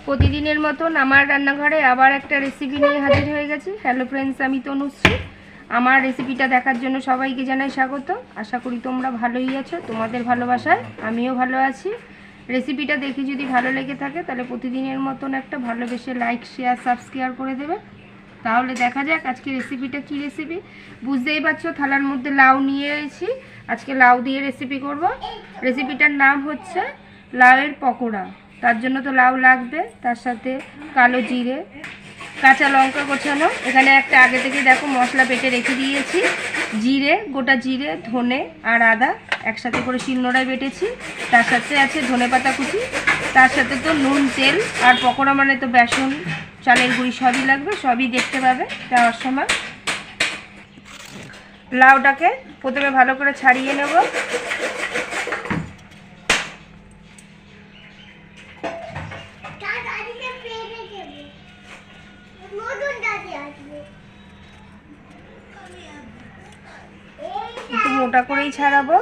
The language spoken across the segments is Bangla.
প্রতিদিনের মতন আমার রান্নাঘরে আবার একটা রেসিপি নিয়ে হাজির হয়ে গেছি। হ্যালো ফ্রেন্ডস, আমি তনুশ্রী। আমার রেসিপিটা দেখার জন্য সবাইকে জানাই স্বাগত। আশা করি তোমরা ভালোই আছো, তোমাদের ভালোবাসায় আমিও ভালো আছি। রেসিপিটা দেখে যদি ভালো লেগে থাকে তাহলে প্রতিদিনের মতন একটা ভালোবেসে লাইক, শেয়ার, সাবস্ক্রাইব করে দেবে। তাহলে দেখা যাক আজকে রেসিপিটা কী রেসিপি। বুঝতেই পারছো, থালার মধ্যে লাউ নিয়ে এসেছি। আজকে লাউ দিয়ে রেসিপি করব। রেসিপিটার নাম হচ্ছে লাউয়ের পকোড়া। তার জন্য তো লাউ লাগবে, তার সাথে কালো জিরে, কাঁচা লঙ্কা কোচানো। এখানে একটা আগে থেকে দেখো মশলা বেটে রেখে দিয়েছি। জিরে, গোটা জিরে, ধনে আর আদা একসাথে করে শিলনোড়ায় বেটেছি। তার সাথে আছে ধনেপাতা কুচি, তার সাথে তো নুন, তেল আর পকোড়া মানে তো বেসন, চালের গুঁড়ি সবই লাগবে, সবই দেখতে পাবে দেওয়ার সময়। লাউটাকে প্রথমে ভালো করে ছাড়িয়ে নেব। একটু মোটা করেই ছাড়াবো।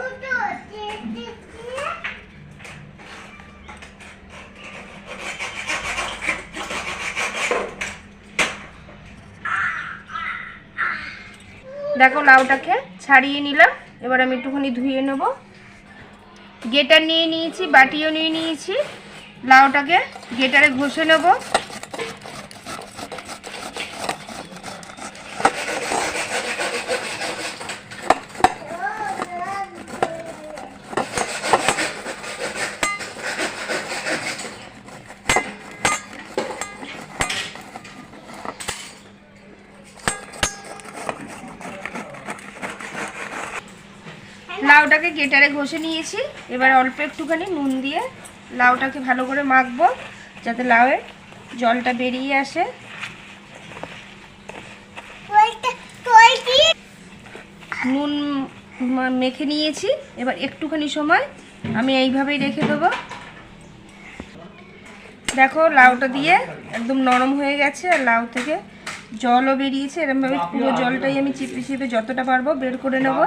দেখো লাউটাকে ছাড়িয়ে নিলাম। এবার আমি একটুখানি ধুয়ে নেব। গেটার নিয়ে নিয়েছি, বাটিও নিয়ে নিয়েছি। লাউটাকে গেটারে ঘষে নেব। লাউটাকে গেটারে ঘষে নিয়েছি। এবার অল্প একটুখানি নুন দিয়ে লাউটাকে ভালো করে মাখবো যাতে লাউয়ের জলটা বেরিয়ে আসে। নুন মেখে নিয়েছি। এবার একটুখানি সময় আমি এইভাবেই রেখে দেবো। দেখো লাউটা দিয়ে একদম নরম হয়ে গেছে আর লাউ থেকে জলও বেরিয়েছে। এরকমভাবে পুরো জলটাই আমি চিপে চিপে যতটা পারবো বের করে নেব।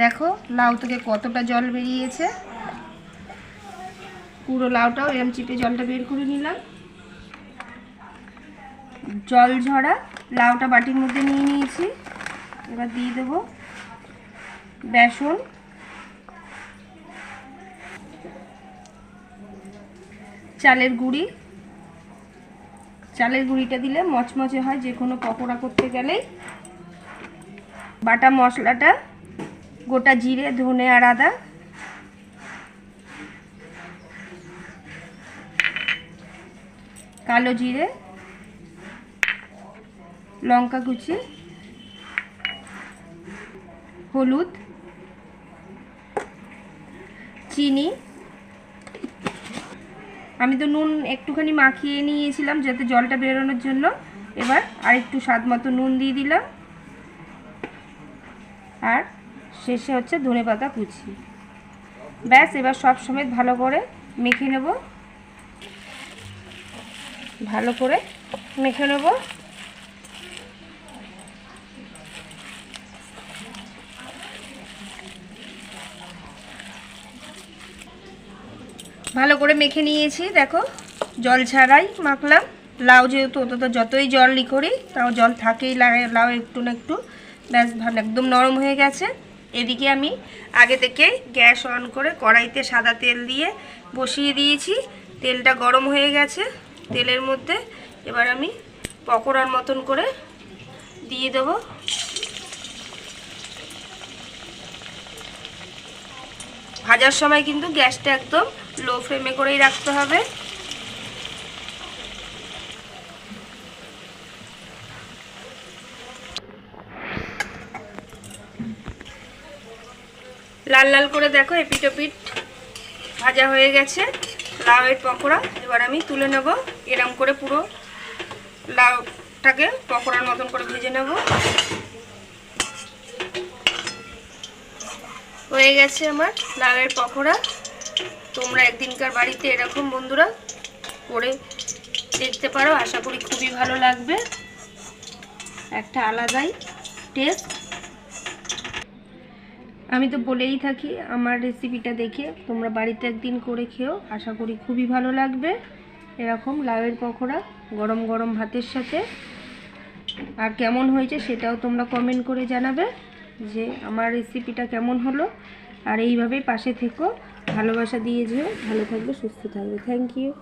দেখো লাউ থেকে কতটা জল বেরিয়েছে। পুরো লাউটাও এরকম চিপে জলটা বের করে নিলাম। জল ঝরা লাউটা বাটির মধ্যে নিয়ে নিয়েছি। এবার দিয়ে দেবো বেসন, চালের গুঁড়ি। চালের গুঁড়িটা দিলে মচমচে হয় যে কোনো পকোড়া করতে গেলেই। বাটা মশলাটা গোটা জিরে, ধনে আর আদা, কালো জিরে, লঙ্কা কুচি, হলুদ, চিনি। আমি তো নুন একটুখানি মাখিয়ে নিয়েছিলাম যাতে জলটা বেরোনোর জন্য। এবার আর একটু স্বাদ মতো নুন দিয়ে দিলাম। আর শেষে হচ্ছে ধনেপাতা কুচি। ব্যাস, এবার সব সমেত ভালো করে মেখে নেব। ভালো করে মেখে নেব। ভালো করে মেখে নিয়েছি। দেখো জল ছাড়াই মাখলাম। লাউ যেহেতু অত যতই জল করি তাও জল থাকেই লাউ একটু না একটু। ব্যাস ভালো একদম নরম হয়ে গেছে। এদিকে আমি আগে থেকে গ্যাস অন করে কড়াইতে সাদা তেল দিয়ে বসিয়ে দিয়েছি। তেলটা গরম হয়ে গেছে। তেলের মধ্যে এবার আমি পকোড়ার মতন করে দিয়ে দেবো। ভাজার সময় কিন্তু গ্যাসটা একদম লো ফ্লেমে করেই রাখতে হবে। লাল লাল করে দেখো এপিট ওপিট ভাজা হয়ে গেছে লাউয়ের পকোড়া। এবার আমি তুলে নেব। এরম করে পুরো লাউটাকে পকোড়ার মতন করে ভেজে নেব। হয়ে গেছে আমার লাউয়ের পকোড়া। তোমরা একদিনকার বাড়িতে এরকম বন্ধুরা করে দেখতে পারো, আশা করি খুবই ভালো লাগবে। একটা আলাদাই টেস্ট। আমি তো বলেই থাকি আমার রেসিপিটা দেখে তোমরা বাড়িতে একদিন করে খেও, আশা করি খুবই ভালো লাগবে। এরকম লাউয়ের পকোড়া গরম গরম ভাতের সাথে। আর কেমন হয়েছে সেটাও তোমরা কমেন্ট করে জানাবে যে আমার রেসিপিটা কেমন হলো। আর এইভাবে পাশে থেকো, ভালোবাসা দিয়ে যেও। ভালো থাকবে, সুস্থ থাকবে। Thank you.